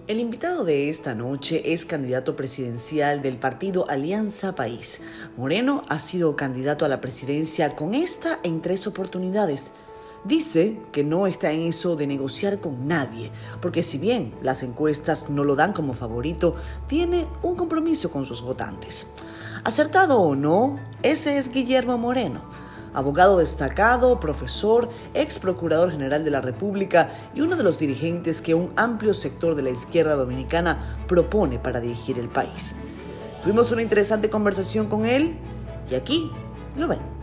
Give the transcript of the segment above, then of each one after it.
El invitado de esta noche es candidato presidencial del partido Alianza País. Moreno ha sido candidato a la presidencia con esta en 3 oportunidades. Dice que no está en eso de negociar con nadie, porque si bien las encuestas no lo dan como favorito, tiene un compromiso con sus votantes. Acertado o no, ese es Guillermo Moreno, abogado destacado, profesor, ex procurador general de la República y uno de los dirigentes que un amplio sector de la izquierda dominicana propone para dirigir el país. Tuvimos una interesante conversación con él y aquí lo ven.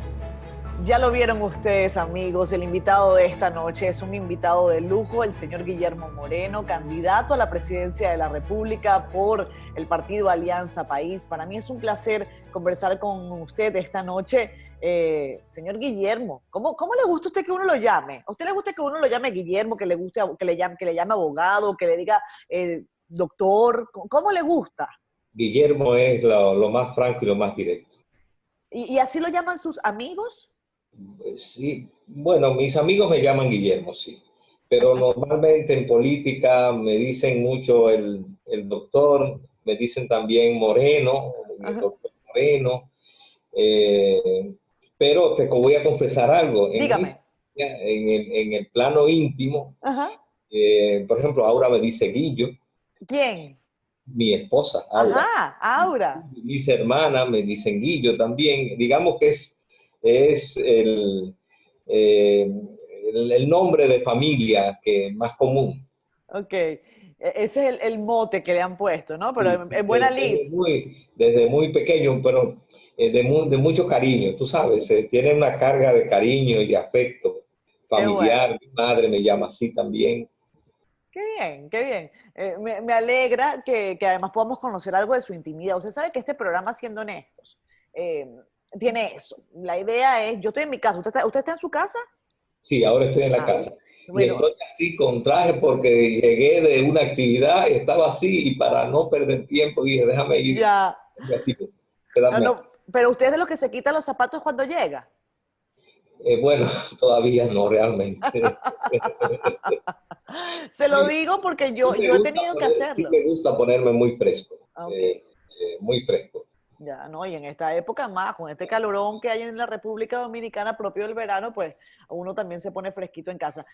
Ya lo vieron ustedes, amigos. El invitado de esta noche es un invitado de lujo, el señor Guillermo Moreno, candidato a la presidencia de la República por el partido Alianza País. Para mí es un placer conversar con usted esta noche. Señor Guillermo, ¿cómo le gusta a usted que uno lo llame? ¿A usted le gusta que uno lo llame Guillermo, que le guste, que le llame abogado, que le diga doctor? ¿Cómo le gusta? Guillermo es lo más franco y lo más directo. ¿Y así lo llaman sus amigos? Sí, bueno, mis amigos me llaman Guillermo, sí, pero normalmente en política me dicen mucho el doctor, me dicen también Moreno, el Ajá. doctor Moreno, eh, pero te voy a confesar algo, Dígame. en el plano íntimo, Ajá. por ejemplo, Aura me dice Guillo, ¿Quién? mi esposa, Aura. Ajá, Aura. Mis hermanas me dicen Guillo también. Digamos que es eh, el nombre de familia que es más común. Ok. Ese es el mote que le han puesto, ¿no? Pero Sí, en buena lid. desde muy pequeño, pero de mucho cariño, tú sabes, tiene una carga de cariño y de afecto Qué bueno. familiar. Mi madre me llama así también. Qué bien, qué bien. Me alegra que además podamos conocer algo de su intimidad. Usted sabe que este programa, siendo honestos, eh, tiene eso. La idea es, yo estoy en mi casa. ¿Usted está en su casa? Sí, ahora estoy en la Ah, casa. Y bueno, estoy así con traje porque llegué de una actividad, estaba así y para no perder tiempo dije, déjame ir ya. así, No, quedarme así. no, pero usted es de los que se quita los zapatos cuando llega. Bueno, todavía no realmente. Se lo Sí, digo porque yo he tenido que sí hacerlo. me gusta ponerme muy fresco, Ok. muy fresco. Ya, ¿no? Y en esta época más, con este calorón que hay en la República Dominicana propio del verano, pues uno también se pone fresquito en casa.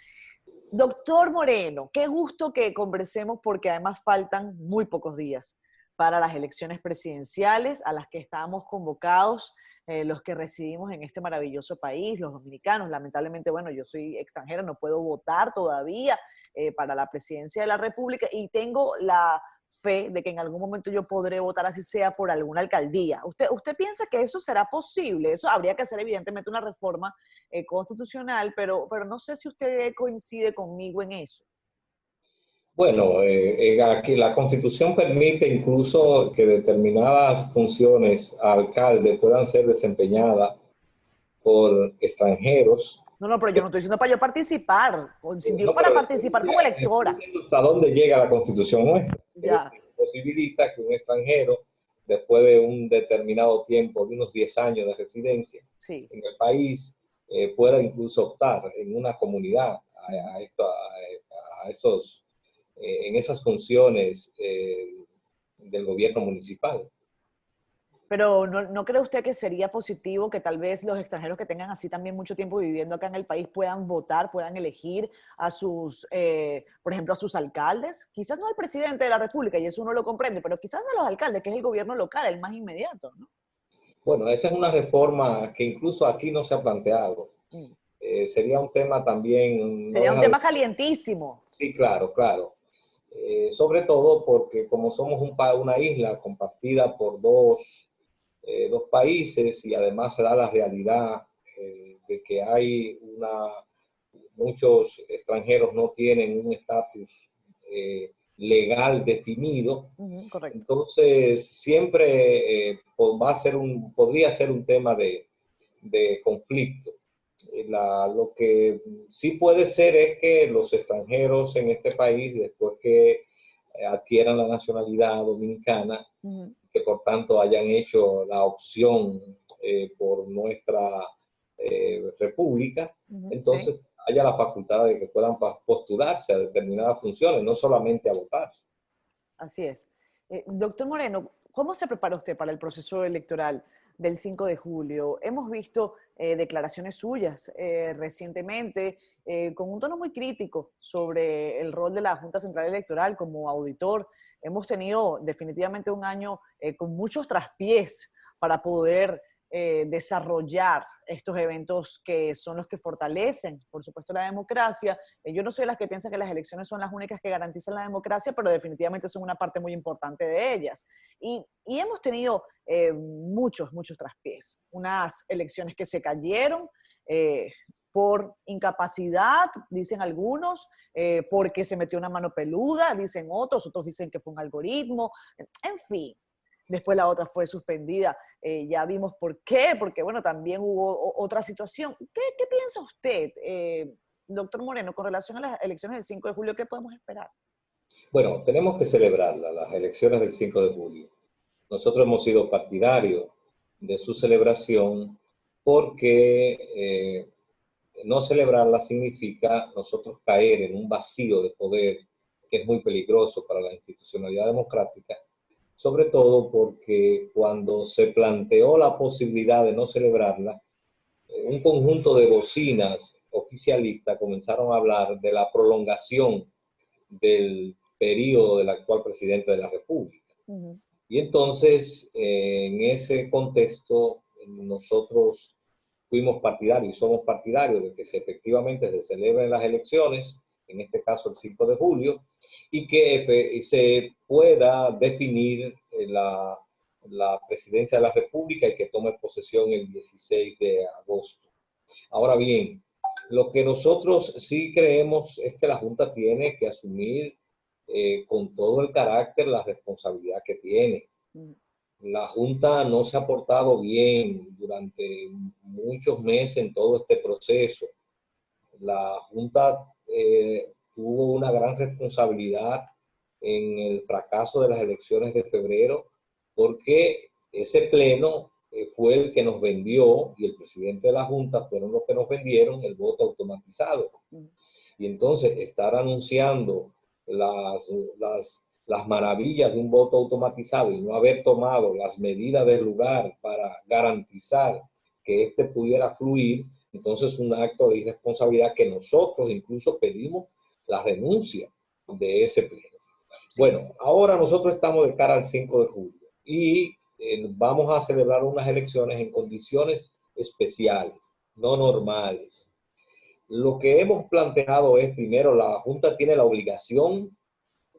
Doctor Moreno, qué gusto que conversemos porque además faltan muy pocos días para las elecciones presidenciales a las que estamos convocados los que residimos en este maravilloso país, los dominicanos. Lamentablemente, bueno, yo soy extranjera, no puedo votar todavía para la presidencia de la República y tengo la fe de que en algún momento yo podré votar así sea por alguna alcaldía. ¿Usted piensa que eso será posible? Eso habría que hacer evidentemente una reforma constitucional, pero no sé si usted coincide conmigo en eso. Bueno, aquí la Constitución permite incluso que determinadas funciones a alcalde puedan ser desempeñadas por extranjeros. No, no, pero yo no estoy diciendo para yo participar, digo No, para pero participar como estoy electora. viendo hasta dónde llega la Constitución nuestra. Ya, Posibilita que un extranjero, después de un determinado tiempo, de unos 10 años de residencia sí. en el país, pueda incluso optar en una comunidad a esos, en esas funciones del gobierno municipal. Pero ¿no cree usted que sería positivo que tal vez los extranjeros que tengan así también mucho tiempo viviendo acá en el país puedan votar, puedan elegir a sus, por ejemplo, a sus alcaldes? Quizás no al presidente de la República, y eso uno lo comprende, pero quizás a los alcaldes, que es el gobierno local, el más inmediato, ¿no? Bueno, esa es una reforma que incluso aquí no se ha planteado. Mm. Sería un tema también, no Sería un deja de... tema calientísimo. Sí, claro, claro. Sobre todo porque como somos una isla compartida por dos países y además se da la realidad de que muchos extranjeros no tienen un estatus legal definido, Correcto. entonces siempre podría ser un tema de conflicto. Lo que sí puede ser es que los extranjeros en este país, después que adquieran la nacionalidad dominicana, Ujú. que por tanto hayan hecho la opción por nuestra república, Sí. entonces haya la facultad de que puedan postularse a determinadas funciones, no solamente a votar. Así es. Doctor Moreno, ¿cómo se prepara usted para el proceso electoral del 5 de julio? Hemos visto declaraciones suyas recientemente con un tono muy crítico sobre el rol de la Junta Central Electoral como auditor. Hemos tenido definitivamente un año con muchos traspiés para poder desarrollar estos eventos que son los que fortalecen, por supuesto, la democracia. Yo no soy de las que piensan que las elecciones son las únicas que garantizan la democracia, pero definitivamente son una parte muy importante de ellas. Y hemos tenido muchos traspiés. Unas elecciones que se cayeron por incapacidad, dicen algunos, porque se metió una mano peluda, dicen otros dicen que fue un algoritmo, en fin. Después la otra fue suspendida. Ya vimos por qué, porque bueno, también hubo otra situación. ¿Qué piensa usted, doctor Moreno, con relación a las elecciones del 5 de julio? ¿Qué podemos esperar? Bueno, tenemos que celebrarla, las elecciones del 5 de julio. Nosotros hemos sido partidarios de su celebración porque no celebrarla significa nosotros caer en un vacío de poder que es muy peligroso para la institucionalidad democrática, sobre todo porque cuando se planteó la posibilidad de no celebrarla, un conjunto de bocinas oficialistas comenzaron a hablar de la prolongación del periodo del actual presidente de la República. Uh-huh. Y entonces, en ese contexto, nosotros fuimos partidarios y somos partidarios de que efectivamente se celebren las elecciones, en este caso el 5 de julio, y que se pueda definir la presidencia de la República y que tome posesión el 16 de agosto. Ahora bien, lo que nosotros sí creemos es que la Junta tiene que asumir con todo el carácter la responsabilidad que tiene. La Junta no se ha portado bien durante muchos meses en todo este proceso. La Junta tuvo una gran responsabilidad en el fracaso de las elecciones de febrero porque ese pleno fue el que nos vendió y el presidente de la Junta fueron los que nos vendieron el voto automatizado. Y entonces estar anunciando las maravillas de un voto automatizado y no haber tomado las medidas del lugar para garantizar que este pudiera fluir, entonces un acto de irresponsabilidad que nosotros incluso pedimos la renuncia de ese pleno. Bueno, ahora nosotros estamos de cara al 5 de julio y vamos a celebrar unas elecciones en condiciones especiales, no normales. Lo que hemos planteado es, primero, la Junta tiene la obligación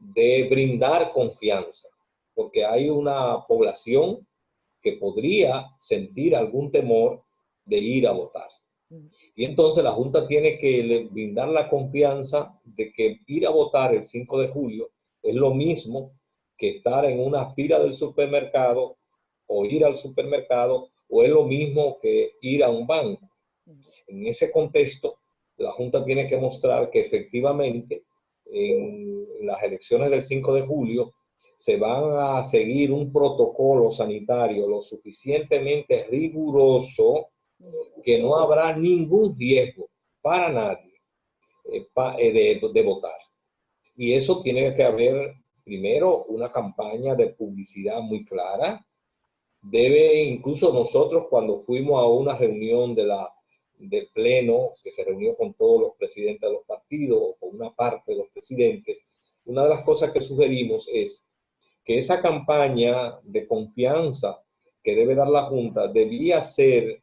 de brindar confianza, porque hay una población que podría sentir algún temor de ir a votar. Y entonces la Junta tiene que brindar la confianza de que ir a votar el 5 de julio es lo mismo que estar en una fila del supermercado o ir al supermercado, o es lo mismo que ir a un banco. En ese contexto, la Junta tiene que mostrar que efectivamente en las elecciones del 5 de julio se van a seguir un protocolo sanitario lo suficientemente riguroso que no habrá ningún riesgo para nadie de votar. Y eso tiene que haber, primero, una campaña de publicidad muy clara. Debe, incluso nosotros cuando fuimos a una reunión del Pleno, que se reunió con todos los presidentes de los partidos, o con una parte de los presidentes, una de las cosas que sugerimos es que esa campaña de confianza que debe dar la Junta debía ser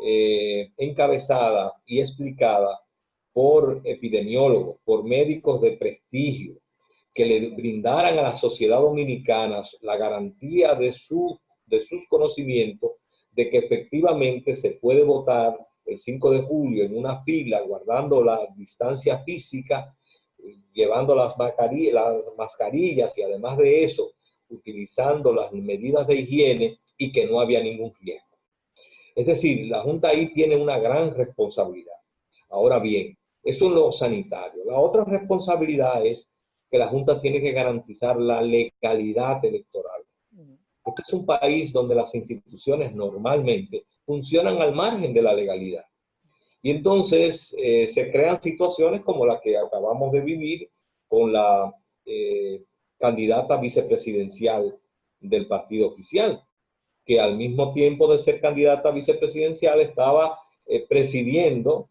encabezada y explicada por epidemiólogos, por médicos de prestigio, que le brindaran a la sociedad dominicana la garantía de sus conocimientos de que efectivamente se puede votar el 5 de julio en una fila, guardando la distancia física, llevando las mascarillas y además de eso, utilizando las medidas de higiene y que no había ningún riesgo. Es decir, la Junta ahí tiene una gran responsabilidad. Ahora bien, eso es lo sanitario. La otra responsabilidad es que la Junta tiene que garantizar la legalidad electoral. Este es un país donde las instituciones normalmente funcionan al margen de la legalidad. Y entonces se crean situaciones como la que acabamos de vivir con la candidata vicepresidencial del partido oficial, que al mismo tiempo de ser candidata vicepresidencial estaba presidiendo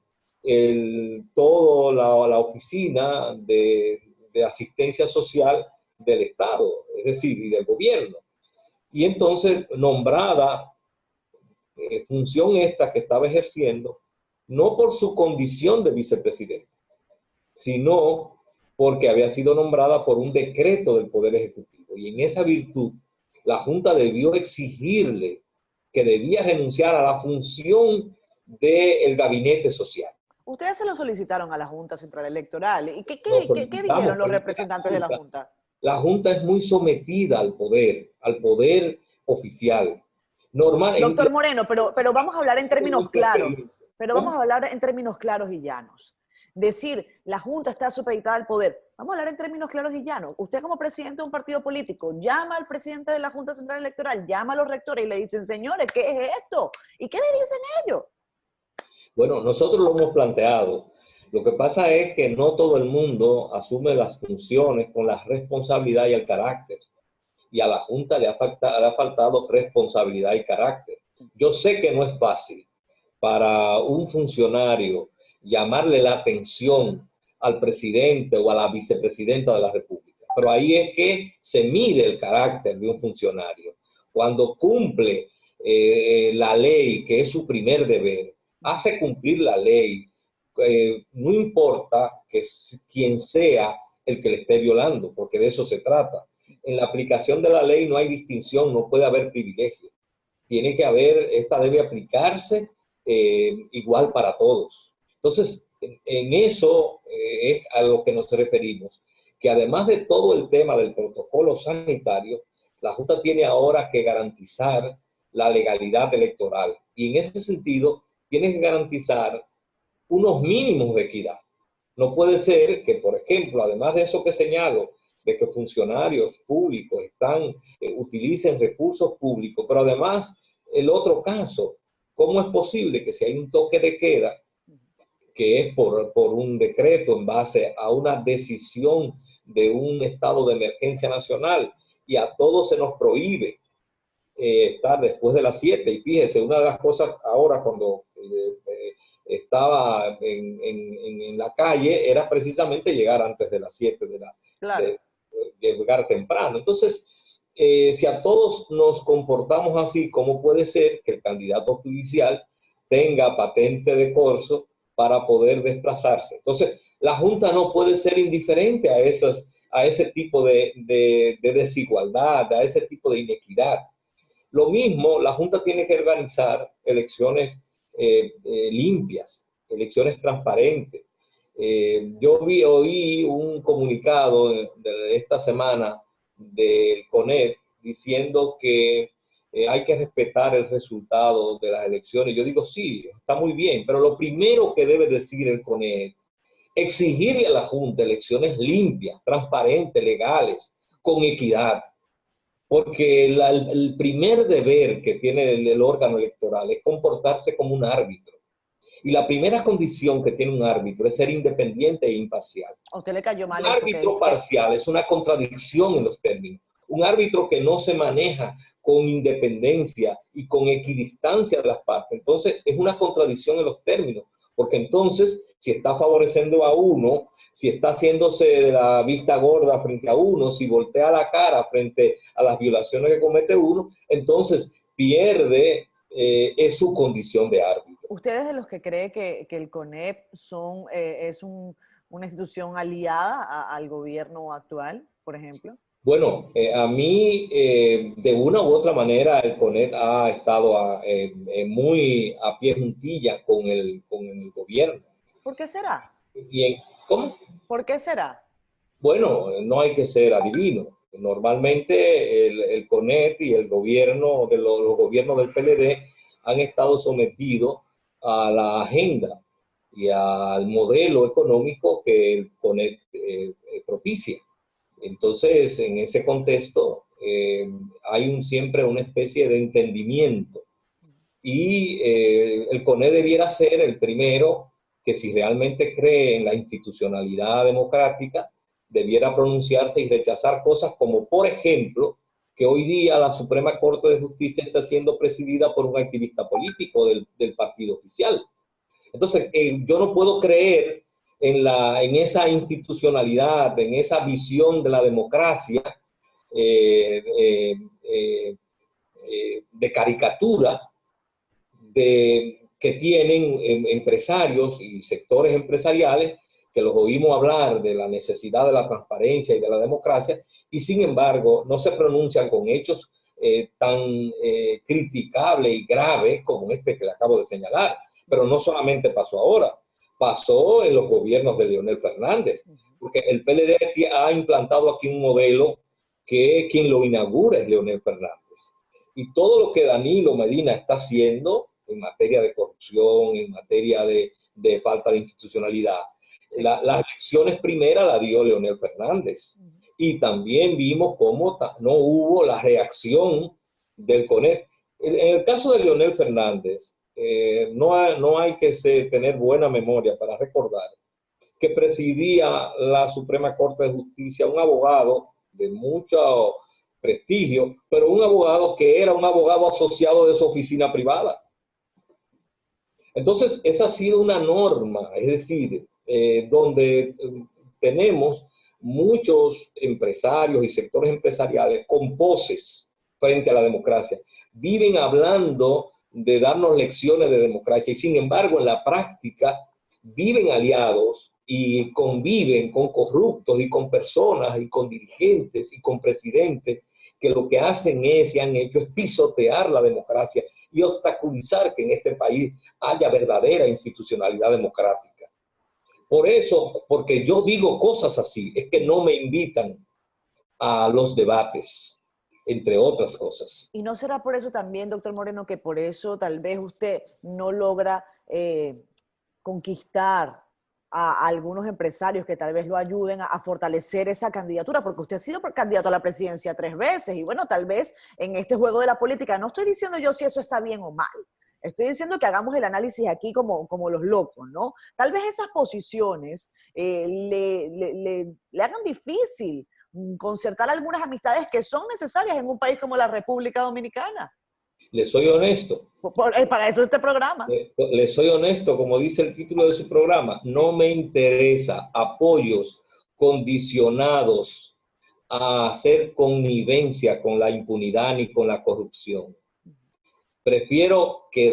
toda la oficina de asistencia social del Estado, es decir, y del gobierno. Y entonces nombrada, función esta que estaba ejerciendo, no por su condición de vicepresidente, sino porque había sido nombrada por un decreto del Poder Ejecutivo. Y en esa virtud, la Junta debió exigirle que debía renunciar a la función del gabinete social. Ustedes se lo solicitaron a la Junta Central Electoral. ¿Y qué Solicitamos, dijeron los representantes de la Junta? La Junta es muy sometida al poder oficial. Doctor Moreno, pero vamos a hablar en términos claros. Pero vamos ¿Cómo? a hablar en términos claros y llanos. Decir, la Junta está supeditada al poder. Vamos a hablar en términos claros y llanos. Usted como presidente de un partido político llama al presidente de la Junta Central Electoral, llama a los rectores y le dicen, señores, ¿qué es esto? ¿Y qué le dicen ellos? Bueno, nosotros lo hemos planteado. Lo que pasa es que no todo el mundo asume las funciones con la responsabilidad y el carácter. Y a la Junta le ha faltado responsabilidad y carácter. Yo sé que no es fácil para un funcionario llamarle la atención al presidente o a la vicepresidenta de la República, pero ahí es que se mide el carácter de un funcionario. Cuando cumple la ley, que es su primer deber, hace cumplir la ley, no importa que quien sea el que le esté violando, porque de eso se trata. En la aplicación de la ley no hay distinción, no puede haber privilegio. Tiene que haber, esta debe aplicarse igual para todos. Entonces, en eso es a lo que nos referimos, que además de todo el tema del protocolo sanitario, la Junta tiene ahora que garantizar la legalidad electoral. Y en ese sentido, tiene que garantizar unos mínimos de equidad. No puede ser que, por ejemplo, además de eso que señalo, de que funcionarios públicos utilicen recursos públicos, pero además el otro caso, ¿cómo es posible que si hay un toque de queda, que es por un decreto en base a una decisión de un estado de emergencia nacional, y a todos se nos prohíbe estar después de las 7? Y fíjese, una de las cosas ahora cuando estaba en la calle era precisamente llegar antes de las 7 Claro. llegar temprano. Entonces, si a todos nos comportamos así, ¿cómo puede ser que el candidato judicial tenga patente de corso para poder desplazarse? Entonces, la Junta no puede ser indiferente a ese tipo de desigualdad, a ese tipo de inequidad. Lo mismo, la Junta tiene que organizar elecciones limpias, elecciones transparentes. Yo oí un comunicado de esta semana del CONET diciendo que hay que respetar el resultado de las elecciones. Yo digo, sí, está muy bien, pero lo primero que debe decir el CONET, exigirle a la Junta elecciones limpias, transparentes, legales, con equidad. Porque el primer deber que tiene el órgano electoral es comportarse como un árbitro. Y la primera condición que tiene un árbitro es ser independiente e imparcial. ¿A usted le cayó mal Un eso que árbitro dice? parcial es una contradicción en los términos. Un árbitro que no se maneja con independencia y con equidistancia de las partes, entonces es una contradicción en los términos, porque entonces si está favoreciendo a uno, si está haciéndose de la vista gorda frente a uno, si voltea la cara frente a las violaciones que comete uno, entonces pierde es su condición de árbitro. ¿Usted es de los que cree que el CONEP es una institución aliada al gobierno actual, por ejemplo? Bueno, a mí, de una u otra manera, el CONET ha estado muy a pie juntilla con el gobierno. ¿Por qué será? ¿Cómo? ¿Por qué será? Bueno, no hay que ser adivino. Normalmente el CONET y el gobierno, los gobiernos del PLD han estado sometidos a la agenda y al modelo económico que el CONET propicia. Entonces, en ese contexto, hay siempre una especie de entendimiento. Y el CONET debiera ser el primero que, si realmente cree en la institucionalidad democrática, debiera pronunciarse y rechazar cosas como, por ejemplo, que hoy día la Suprema Corte de Justicia está siendo presidida por un activista político del partido oficial. Entonces, yo no puedo creer en esa institucionalidad, en esa visión de la democracia de caricatura que tienen empresarios y sectores empresariales, que los oímos hablar de la necesidad de la transparencia y de la democracia, y sin embargo no se pronuncian con hechos tan criticables y graves como este que le acabo de señalar. Pero no solamente pasó ahora, pasó en los gobiernos de Leonel Fernández, porque el PLD ha implantado aquí un modelo que quien lo inaugura es Leonel Fernández. Y todo lo que Danilo Medina está haciendo en materia de corrupción, en materia de falta de institucionalidad, las lecciones primeras las dio Leonel Fernández. Y también vimos cómo no hubo la reacción del CONEP. En el caso de Leonel Fernández, no hay que tener buena memoria para recordar que presidía la Suprema Corte de Justicia un abogado de mucho prestigio, pero un abogado que era un abogado asociado de su oficina privada. Entonces, esa ha sido una norma, es decir, donde tenemos muchos empresarios y sectores empresariales con poses frente a la democracia. Viven hablando de darnos lecciones de democracia y sin embargo en la práctica viven aliados y conviven con corruptos y con personas y con dirigentes y con presidentes que lo que hacen es y han hecho es pisotear la democracia y obstaculizar que en este país haya verdadera institucionalidad democrática. Por eso, porque yo digo cosas así, es que no me invitan a los debates, entre otras cosas. ¿Y no será por eso también, doctor Moreno, que por eso tal vez usted no logra conquistar a algunos empresarios que tal vez lo ayuden a fortalecer esa candidatura? Porque usted ha sido candidato a la presidencia 3 veces y bueno, tal vez en este juego de la política, no estoy diciendo yo si eso está bien o mal, estoy diciendo que hagamos el análisis aquí como los locos, ¿no? Tal vez esas posiciones le hagan difícil concertar algunas amistades que son necesarias en un país como la República Dominicana. Le soy honesto. Para eso este programa. Le soy honesto, como dice el título de su programa, no me interesa apoyos condicionados a hacer connivencia con la impunidad ni con la corrupción. Prefiero que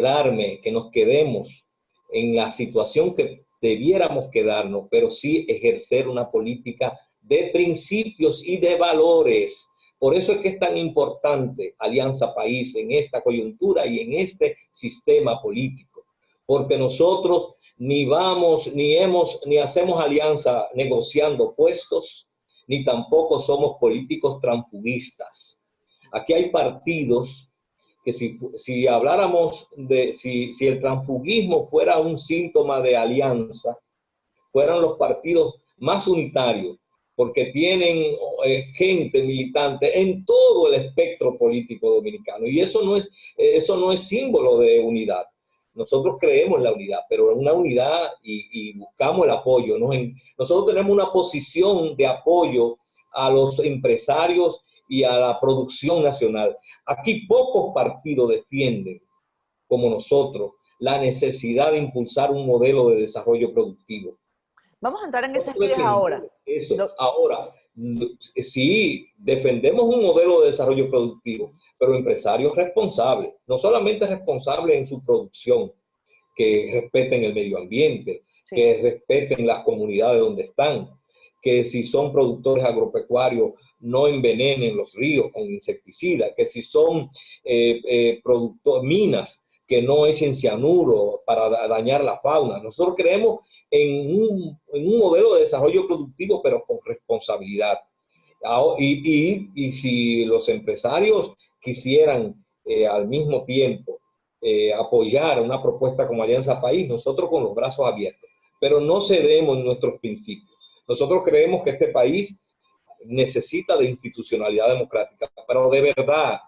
nos quedemos en la situación que debiéramos quedarnos, pero sí ejercer una política de principios y de valores. Por eso es que es tan importante Alianza País en esta coyuntura y en este sistema político, porque nosotros ni hacemos alianza negociando puestos, ni tampoco somos políticos transfugistas. Aquí hay partidos que si habláramos si el transfugismo fuera un síntoma de alianza, fueran los partidos más unitarios, porque tienen gente militante en todo el espectro político dominicano. Y eso no es símbolo de unidad. Nosotros creemos en la unidad, pero en una unidad y buscamos el apoyo, ¿no? Nosotros tenemos una posición de apoyo a los empresarios y a la producción nacional. Aquí pocos partidos defienden, como nosotros, la necesidad de impulsar un modelo de desarrollo productivo. Vamos a entrar en esas ideas ahora. Ahora, sí, defendemos un modelo de desarrollo productivo, pero empresarios responsables, no solamente responsables en su producción, que respeten el medio ambiente, sí, que respeten las comunidades donde están, que si son productores agropecuarios no envenenen los ríos con insecticidas, que si son minas que no echen cianuro para dañar la fauna. Nosotros creemos en un modelo de desarrollo productivo, pero con responsabilidad. Y si los empresarios quisieran al mismo tiempo apoyar una propuesta como Alianza País, nosotros con los brazos abiertos, pero no cedemos en nuestros principios. Nosotros creemos que este país necesita de institucionalidad democrática, pero de verdad,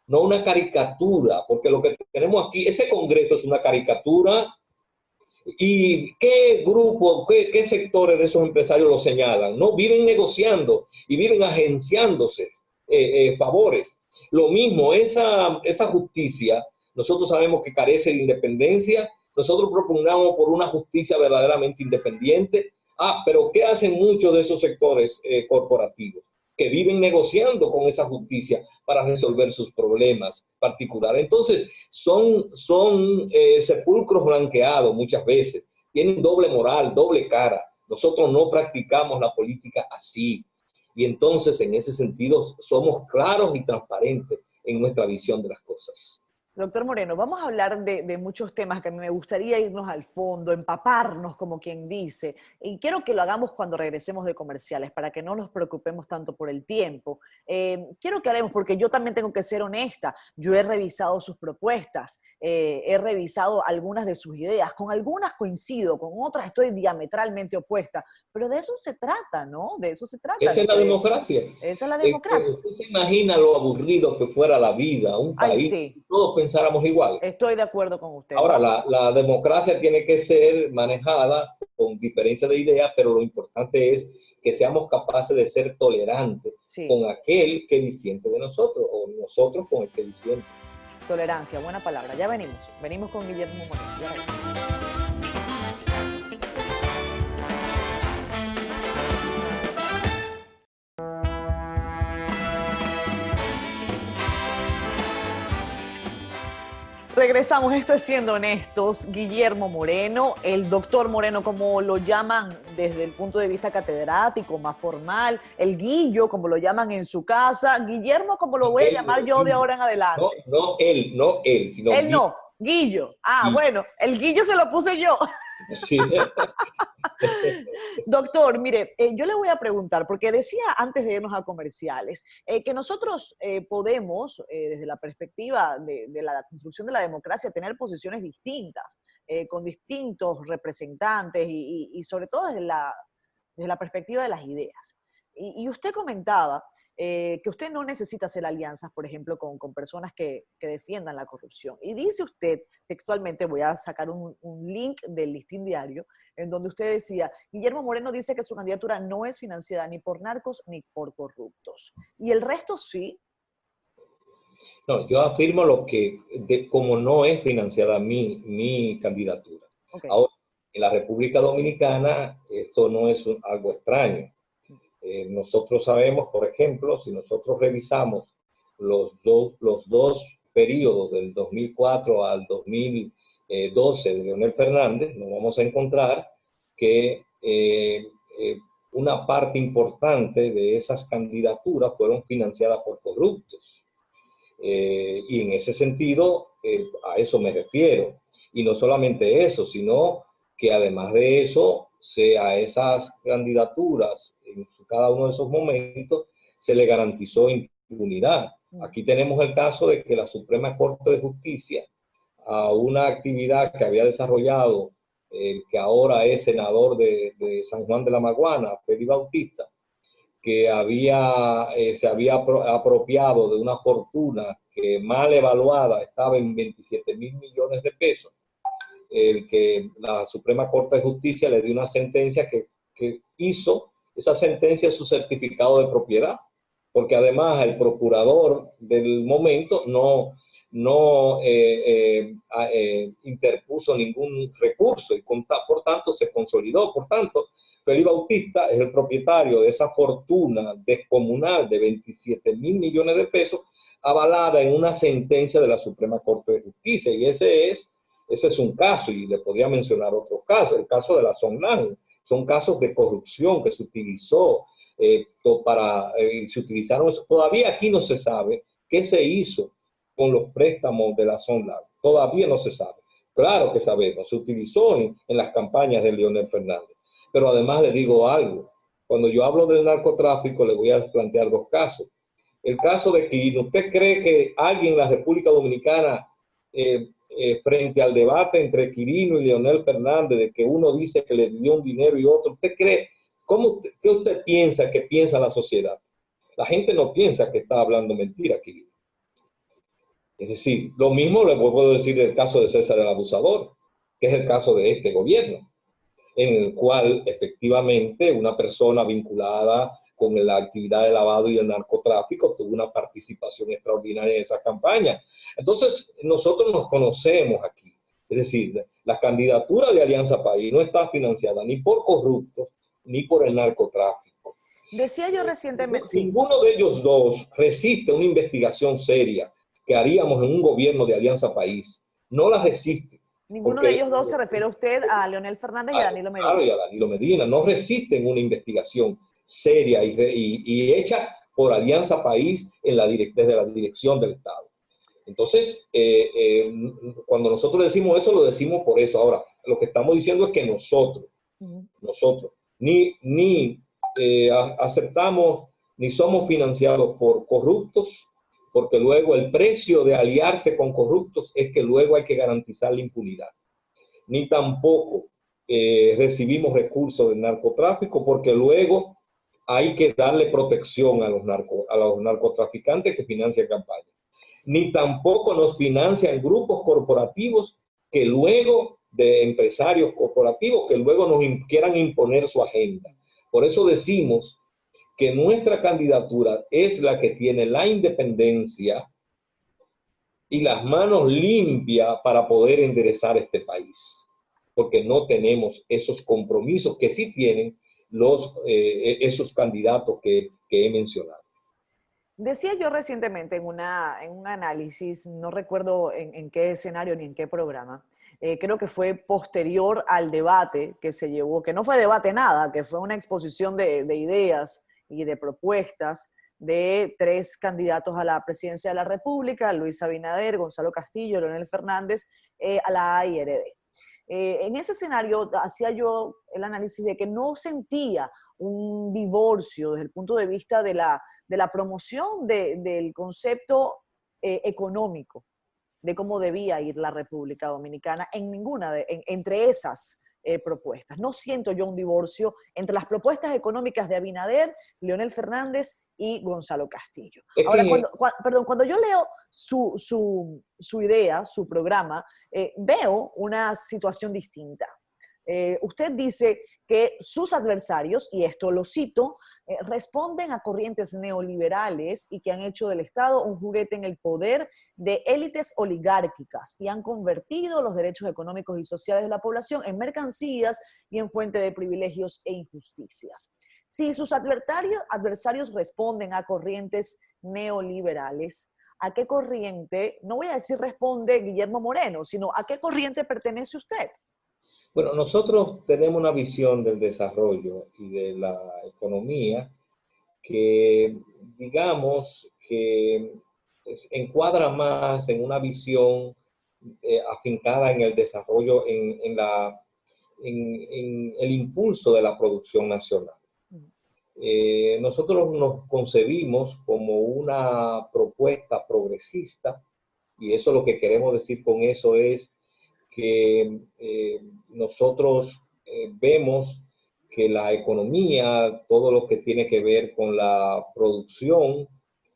no una caricatura, porque lo que tenemos aquí, ese Congreso es una caricatura ¿Y qué grupo, qué sectores de esos empresarios lo señalan? No, viven negociando y viven agenciándose favores. Lo mismo, esa justicia, nosotros sabemos que carece de independencia. Nosotros propugnamos por una justicia verdaderamente independiente. Pero ¿qué hacen muchos de esos sectores corporativos? Que viven negociando con esa justicia para resolver sus problemas particulares. Entonces, son sepulcros blanqueados muchas veces. Tienen doble moral, doble cara. Nosotros no practicamos la política así. Y entonces, en ese sentido, somos claros y transparentes en nuestra visión de las cosas. Doctor Moreno, vamos a hablar de muchos temas que a mí me gustaría irnos al fondo, empaparnos, como quien dice. Y quiero que lo hagamos cuando regresemos de comerciales, para que no nos preocupemos tanto por el tiempo. Quiero que hablemos, porque yo también tengo que ser honesta. Yo he revisado sus propuestas, he revisado algunas de sus ideas. Con algunas coincido, con otras estoy diametralmente opuesta. Pero de eso se trata, ¿no? De eso se trata. Esa es la democracia. Esa es la democracia. ¿Usted se imagina lo aburrido que fuera la vida, un país? Ay, sí. Todos pensáramos igual. Estoy de acuerdo con usted. Ahora, la democracia tiene que ser manejada con diferencia de ideas, pero lo importante es que seamos capaces de ser tolerantes con aquel que disiente de nosotros, o nosotros con el que disiente. Tolerancia, buena palabra. Ya venimos. Venimos con Guillermo Moreno. Ya regresamos. Regresamos, esto es Siendo Honestos. Guillermo Moreno, el doctor Moreno, como lo llaman desde el punto de vista catedrático, más formal, el Guillo, como lo llaman en su casa, Guillermo, como lo voy a llamar yo de ahora en adelante. No él, sino él no, Guillo. Sí. Bueno, el Guillo se lo puse yo. Sí. Doctor, mire, yo le voy a preguntar, porque decía antes de irnos a comerciales, que nosotros podemos, desde la perspectiva de la construcción de la democracia, tener posiciones distintas, con distintos representantes y sobre todo desde la perspectiva de las ideas. Y usted comentaba que usted no necesita hacer alianzas, por ejemplo, con personas que defiendan la corrupción. Y dice usted, textualmente, voy a sacar un link del Listín Diario, en donde usted decía, Guillermo Moreno dice que su candidatura no es financiada ni por narcos ni por corruptos. ¿Y el resto sí? No, yo afirmo como no es financiada mi candidatura. Okay. Ahora, en la República Dominicana, esto no es algo extraño. Nosotros sabemos, por ejemplo, si nosotros revisamos los dos periodos del 2004 al 2012 de Leonel Fernández, nos vamos a encontrar que una parte importante de esas candidaturas fueron financiadas por corruptos. Y en ese sentido, a eso me refiero. Y no solamente eso, sino que además de eso, a esas candidaturas, en cada uno de esos momentos, se le garantizó impunidad. Aquí tenemos el caso de que la Suprema Corte de Justicia, a una actividad que había desarrollado el que ahora es senador de San Juan de la Maguana, Félix Bautista, que se había apropiado de una fortuna que mal evaluada estaba en 27,000 millones de pesos, el que la Suprema Corte de Justicia le dio una sentencia que hizo esa sentencia su certificado de propiedad, porque además el procurador del momento no interpuso ningún recurso y por tanto se consolidó. Por tanto, Félix Bautista es el propietario de esa fortuna descomunal de 27,000 millones de pesos avalada en una sentencia de la Suprema Corte de Justicia, y ese es un caso, y le podría mencionar otros casos, el caso de la Sonlan. Son casos de corrupción que se utilizó se utilizaron. Todavía aquí no se sabe qué se hizo con los préstamos de la Sonlan. Todavía no se sabe. Claro que sabemos, se utilizó en las campañas de Leonel Fernández. Pero además le digo algo. Cuando yo hablo del narcotráfico, le voy a plantear dos casos. El caso de Quirino. ¿Usted cree que alguien en la República Dominicana frente al debate entre Quirino y Leonel Fernández, de que uno dice que le dio un dinero y otro, ¿usted cree? ¿Qué usted piensa que piensa la sociedad? La gente no piensa que está hablando mentira, Quirino. Es decir, lo mismo le puedo decir del caso de César el Abusador. que es el caso de este gobierno, en el cual efectivamente una persona vinculada con la actividad de lavado y el narcotráfico tuvo una participación extraordinaria en esa campaña. Entonces, nosotros nos conocemos aquí. Es decir, la candidatura de Alianza País no está financiada ni por corruptos ni por el narcotráfico. Decía yo recientemente, sí. Ninguno de ellos dos resiste una investigación seria que haríamos en un gobierno de Alianza País. No la resiste. Ninguno de ellos dos se refiere a usted, a Leonel Fernández y a Danilo Medina. Claro, y a Danilo Medina. No resisten una investigación seria y hecha por Alianza País desde la dirección del Estado. Entonces, cuando nosotros decimos eso, lo decimos por eso. Ahora, lo que estamos diciendo es que nosotros ni aceptamos ni somos financiados por corruptos, porque luego el precio de aliarse con corruptos es que luego hay que garantizar la impunidad. Ni tampoco recibimos recursos del narcotráfico, porque luego hay que darle protección a los narcotraficantes que financian campañas. Ni tampoco nos financian grupos corporativos que luego, de empresarios corporativos, que luego nos quieran imponer su agenda. Por eso decimos que nuestra candidatura es la que tiene la independencia y las manos limpias para poder enderezar este país, porque no tenemos esos compromisos que sí tienen esos candidatos que he mencionado. Decía yo recientemente en un análisis, no recuerdo en qué escenario ni en qué programa, creo que fue posterior al debate que se llevó, que no fue debate nada, que fue una exposición de ideas y de propuestas de 3 candidatos a la presidencia de la República: Luis Abinader, Gonzalo Castillo, Leonel Fernández, a la AIRD. En ese escenario hacía yo el análisis de que no sentía un divorcio desde el punto de vista de la promoción del concepto económico, de cómo debía ir la República Dominicana entre esas propuestas. No siento yo un divorcio entre las propuestas económicas de Abinader, Leonel Fernández y Gonzalo Castillo. Ahora, cuando yo leo su idea, su programa, veo una situación distinta. Usted dice que sus adversarios, y esto lo cito, responden a corrientes neoliberales y que han hecho del Estado un juguete en el poder de élites oligárquicas y han convertido los derechos económicos y sociales de la población en mercancías y en fuente de privilegios e injusticias. Si sus adversarios responden a corrientes neoliberales, ¿a qué corriente, no voy a decir responde Guillermo Moreno, sino a qué corriente pertenece usted? Bueno, nosotros tenemos una visión del desarrollo y de la economía que, digamos, que encuadra más en una visión afincada en el desarrollo, en el impulso de la producción nacional. Nosotros nos concebimos como una propuesta progresista, y eso lo que queremos decir con eso es que nosotros vemos que la economía, todo lo que tiene que ver con la producción,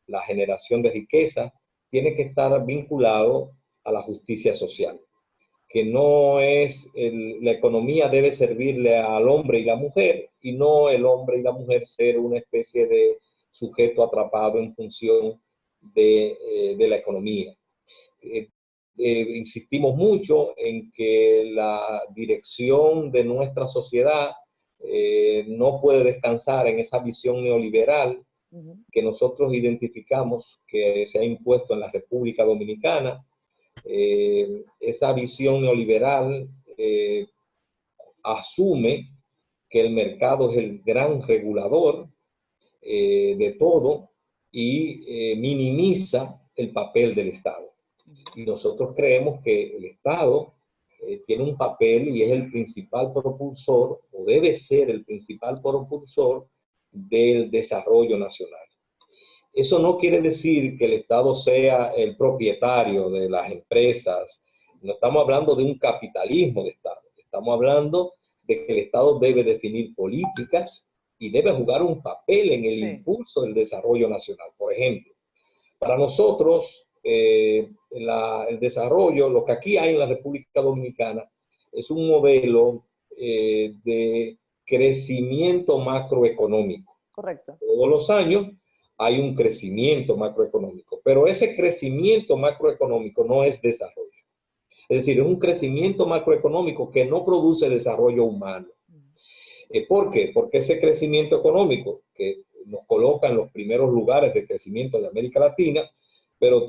la generación de riqueza, tiene que estar vinculado a la justicia social, que no es, la economía debe servirle al hombre y la mujer, y no el hombre y la mujer ser una especie de sujeto atrapado en función de la economía. Insistimos mucho en que la dirección de nuestra sociedad no puede descansar en esa visión neoliberal que nosotros identificamos que se ha impuesto en la República Dominicana. Esa visión neoliberal asume que el mercado es el gran regulador de todo y minimiza el papel del Estado. Y nosotros creemos que el Estado tiene un papel y es el principal propulsor, o debe ser el principal propulsor del desarrollo nacional. Eso no quiere decir que el Estado sea el propietario de las empresas. No estamos hablando de un capitalismo de Estado. Estamos hablando de que el Estado debe definir políticas y debe jugar un papel en el impulso del desarrollo nacional. Por ejemplo, para nosotros, el desarrollo, lo que aquí hay en la República Dominicana, es un modelo de crecimiento macroeconómico. Correcto. Todos los años hay un crecimiento macroeconómico, pero ese crecimiento macroeconómico no es desarrollo. Es decir, es un crecimiento macroeconómico que no produce desarrollo humano. ¿Por qué? Porque ese crecimiento económico, que nos coloca en los primeros lugares de crecimiento de América Latina, pero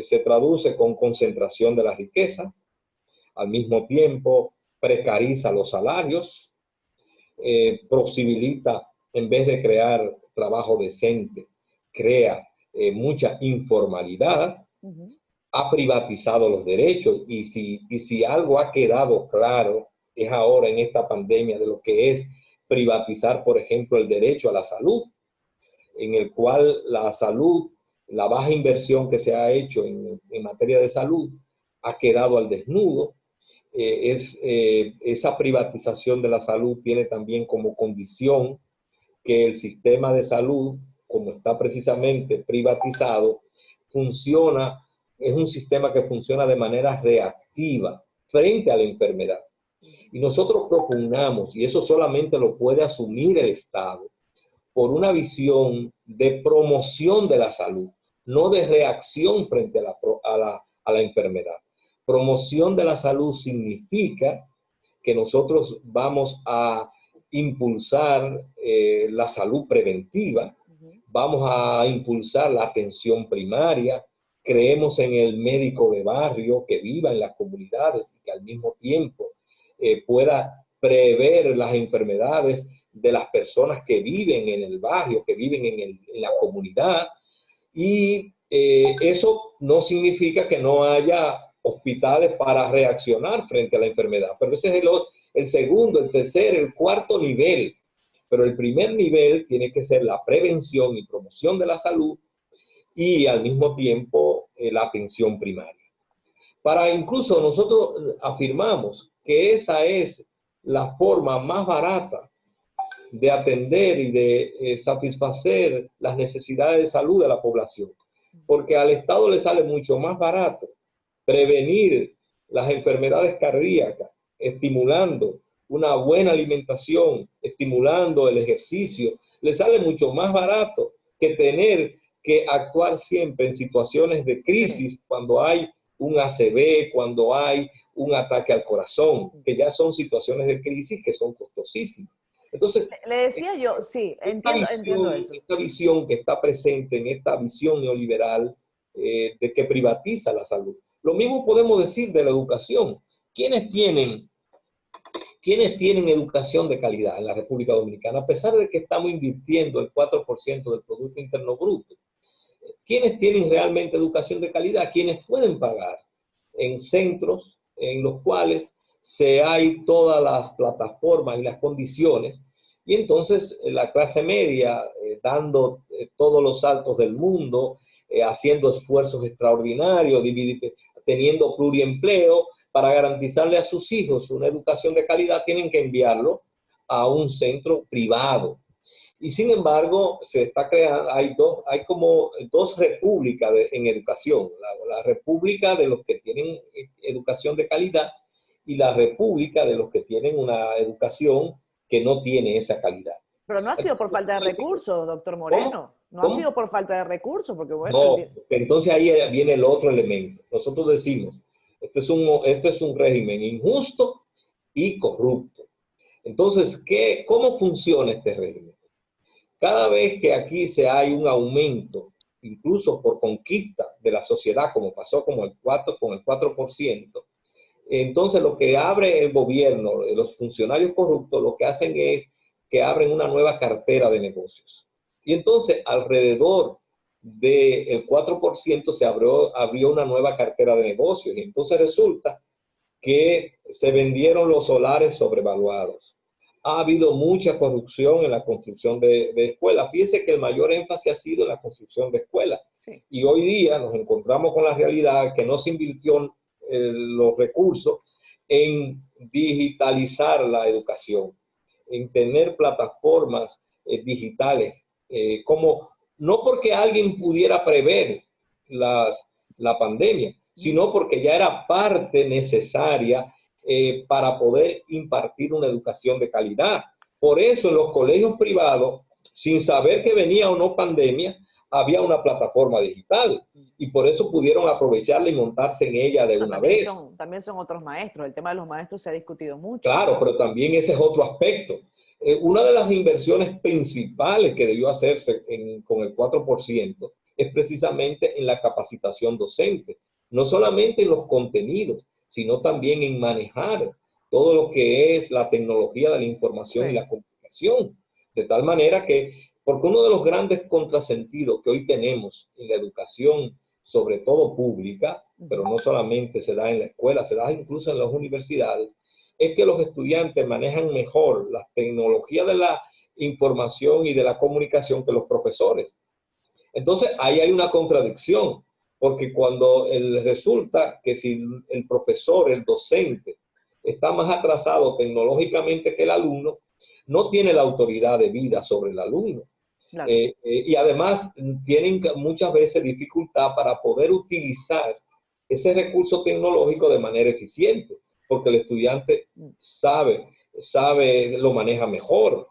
se traduce con concentración de la riqueza, al mismo tiempo precariza los salarios, posibilita, en vez de crear trabajo decente, crea mucha informalidad, ha privatizado los derechos, y si algo ha quedado claro es ahora en esta pandemia de lo que es privatizar, por ejemplo, el derecho a la salud, en el cual la salud, la baja inversión que se ha hecho en materia de salud, ha quedado al desnudo. Esa privatización de la salud tiene también como condición que el sistema de salud, como está precisamente privatizado, es un sistema que funciona de manera reactiva frente a la enfermedad. Y nosotros propugnamos, y eso solamente lo puede asumir el Estado, por una visión de promoción de la salud, no de reacción frente a la enfermedad. Promoción de la salud significa que nosotros vamos a impulsar la salud preventiva, vamos a impulsar la atención primaria, creemos en el médico de barrio que viva en las comunidades y que al mismo tiempo pueda prever las enfermedades de las personas que viven en el barrio, que viven en la comunidad. Y eso no significa que no haya hospitales para reaccionar frente a la enfermedad, pero ese es el segundo, el tercer, el cuarto nivel. Pero el primer nivel tiene que ser la prevención y promoción de la salud y al mismo tiempo la atención primaria. Incluso nosotros afirmamos que esa es la forma más barata de atender y de satisfacer las necesidades de salud de la población, porque al Estado le sale mucho más barato prevenir las enfermedades cardíacas, estimulando una buena alimentación, estimulando el ejercicio. Le sale mucho más barato que tener que actuar siempre en situaciones de crisis, cuando hay un ACV, cuando hay un ataque al corazón, que ya son situaciones de crisis que son costosísimas. Entonces, le decía yo, sí, entiendo eso. Esta visión que está presente en esta visión neoliberal de que privatiza la salud. Lo mismo podemos decir de la educación. ¿Quiénes tienen educación de calidad en la República Dominicana? A pesar de que estamos invirtiendo el 4% del Producto Interno Bruto, ¿quiénes tienen realmente educación de calidad? Quienes pueden pagar en centros en los cuales hay todas las plataformas y las condiciones, y entonces la clase media dando todos los saltos del mundo, haciendo esfuerzos extraordinarios, teniendo pluriempleo para garantizarle a sus hijos una educación de calidad, tienen que enviarlo a un centro privado. Y sin embargo, se está creando, hay como dos repúblicas en educación. La república de los que tienen educación de calidad y la república de los que tienen una educación que no tiene esa calidad. Pero no ha sido por falta de recursos, doctor Moreno. No ha sido por falta de recursos, porque bueno... No, entonces ahí viene el otro elemento. Nosotros decimos, este es un régimen injusto y corrupto. Entonces, ¿cómo funciona este régimen? Cada vez que aquí hay un aumento, incluso por conquista de la sociedad, como pasó con el 4%, entonces lo que abre el gobierno, los funcionarios corruptos, lo que hacen es que abren una nueva cartera de negocios. Y entonces alrededor del 4% se abrió una nueva cartera de negocios. Y entonces resulta que se vendieron los solares sobrevaluados. Ha habido mucha corrupción en la construcción de escuelas. Fíjese que el mayor énfasis ha sido en la construcción de escuelas. Sí. Y hoy día nos encontramos con la realidad que no se invirtió los recursos en digitalizar la educación, en tener plataformas digitales, no porque alguien pudiera prever la pandemia, sino porque ya era parte necesaria para poder impartir una educación de calidad. Por eso en los colegios privados, sin saber que venía o no pandemia, había una plataforma digital y por eso pudieron aprovecharla y montarse en ella de una vez. También son otros maestros. El tema de los maestros se ha discutido mucho. Claro, pero también ese es otro aspecto. Una de las inversiones principales que debió hacerse con el 4% es precisamente en la capacitación docente. No solamente en los contenidos, sino también en manejar todo lo que es la tecnología de la información y la comunicación. De tal manera que, porque uno de los grandes contrasentidos que hoy tenemos en la educación, sobre todo pública, pero no solamente se da en la escuela, se da incluso en las universidades, es que los estudiantes manejan mejor la tecnología de la información y de la comunicación que los profesores. Entonces, ahí hay una contradicción, porque cuando resulta que si el profesor, el docente, está más atrasado tecnológicamente que el alumno, no tiene la autoridad de vida sobre el alumno. Claro. Y además tienen muchas veces dificultad para poder utilizar ese recurso tecnológico de manera eficiente, porque el estudiante sabe, lo maneja mejor.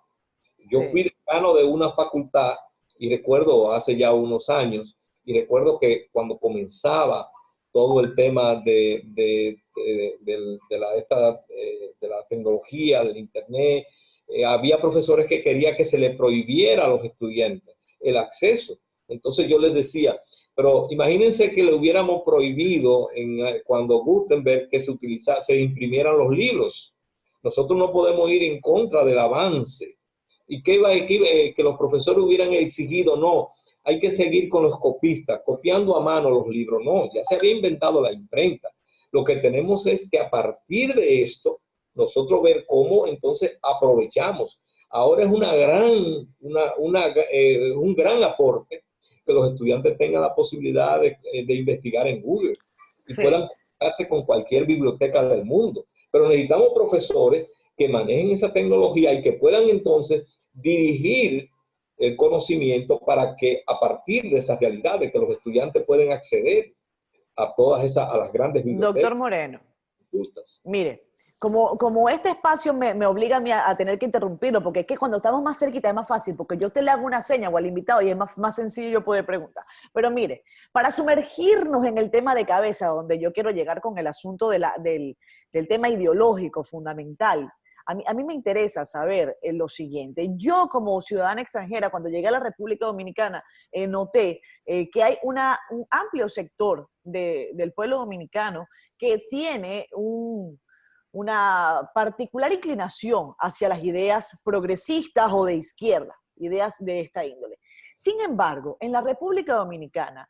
Yo fui decano de una facultad y recuerdo hace ya unos años, y recuerdo que cuando comenzaba todo el tema de la tecnología, del internet, había profesores que querían que se le prohibiera a los estudiantes el acceso. Entonces yo les decía, pero imagínense que le hubiéramos prohibido cuando Gutenberg que se imprimieran los libros. Nosotros no podemos ir en contra del avance. ¿Y que los profesores hubieran exigido? No, hay que seguir con los copistas, copiando a mano los libros. No, ya se había inventado la imprenta. Lo que tenemos es que a partir de esto, nosotros ver cómo entonces aprovechamos. Ahora es un gran aporte que los estudiantes tengan la posibilidad de investigar en Google y puedan conectarse con cualquier biblioteca del mundo. Pero necesitamos profesores que manejen esa tecnología y que puedan entonces dirigir el conocimiento para que a partir de esas realidades que los estudiantes pueden acceder a a las grandes bibliotecas. Doctor Moreno, mire, como este espacio me obliga a mí a tener que interrumpirlo, porque es que cuando estamos más cerquita es más fácil, porque yo te le hago una seña o al invitado y es más sencillo yo poder preguntar. Pero mire, para sumergirnos en el tema de cabeza, donde yo quiero llegar con el asunto del tema ideológico fundamental, a mí me interesa saber lo siguiente. Yo como ciudadana extranjera, cuando llegué a la República Dominicana, noté que hay un amplio sector del pueblo dominicano que tiene una particular inclinación hacia las ideas progresistas o de izquierda, ideas de esta índole. Sin embargo, en la República Dominicana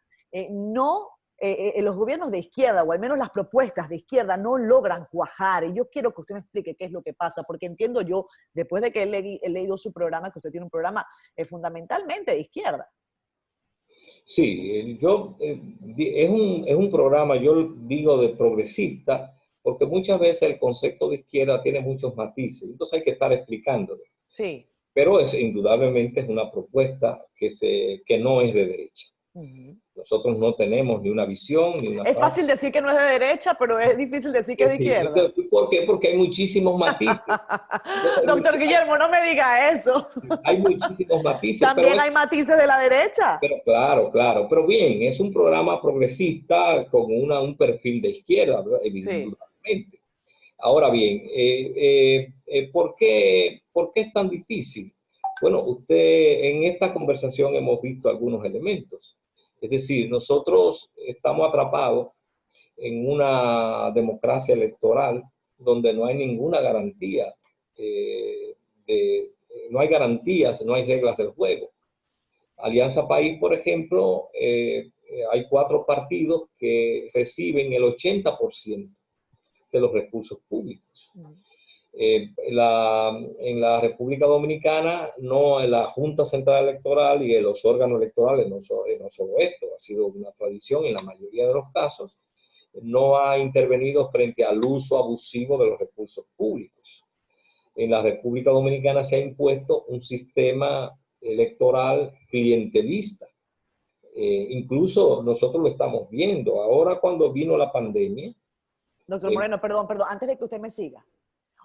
los gobiernos de izquierda, o al menos las propuestas de izquierda, no logran cuajar. Y yo quiero que usted me explique qué es lo que pasa, porque entiendo yo, después de que he leído su programa, que usted tiene un programa fundamentalmente de izquierda. Sí, es un programa, yo digo, de progresista, porque muchas veces el concepto de izquierda tiene muchos matices, entonces hay que estar explicándolo. Sí. Pero indudablemente es una propuesta que no es de derecha. Nosotros no tenemos ni una visión, ni una... Es fácil decir que no es de derecha, pero es difícil decir que es de izquierda. ¿Por qué? Porque hay muchísimos matices. Doctor Guillermo, no me diga eso. Hay muchísimos matices. También hay matices de la derecha. Pero claro. Pero bien, es un programa progresista con un perfil de izquierda, ¿verdad? Evidentemente. Sí. Ahora bien, ¿por qué es tan difícil? Bueno, en esta conversación hemos visto algunos elementos. Es decir, nosotros estamos atrapados en una democracia electoral donde no hay ninguna garantía, no hay garantías, no hay reglas del juego. Alianza País, por ejemplo, hay 4 partidos que reciben el 80% de los recursos públicos. En la República Dominicana, no, en la Junta Central Electoral y en los órganos electorales, no solo esto, ha sido una tradición en la mayoría de los casos, no ha intervenido frente al uso abusivo de los recursos públicos. En la República Dominicana se ha impuesto un sistema electoral clientelista. Incluso nosotros lo estamos viendo. Ahora cuando vino la pandemia, Doctor Moreno, perdón, antes de que usted me siga.